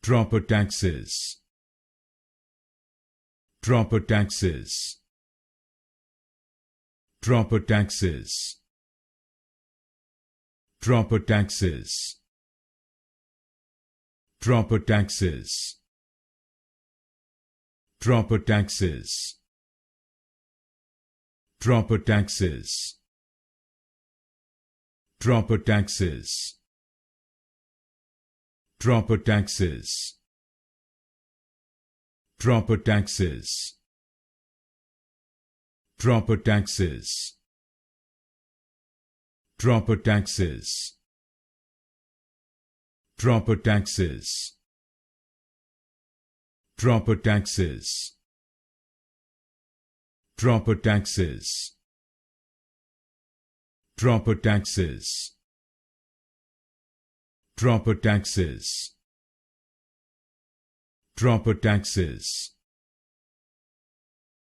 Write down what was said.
Tropotaxis. Tropotaxis. Tropotaxis. Tropotaxis. Tropotaxis. Tropotaxis. Tropotaxis. Tropotaxis. Tropotaxis. Tropotaxis. Tropotaxis. Tropotaxis. Tropotaxis. Tropotaxis. Tropotaxis. Tropotaxis. Tropotaxis. Tropotaxis.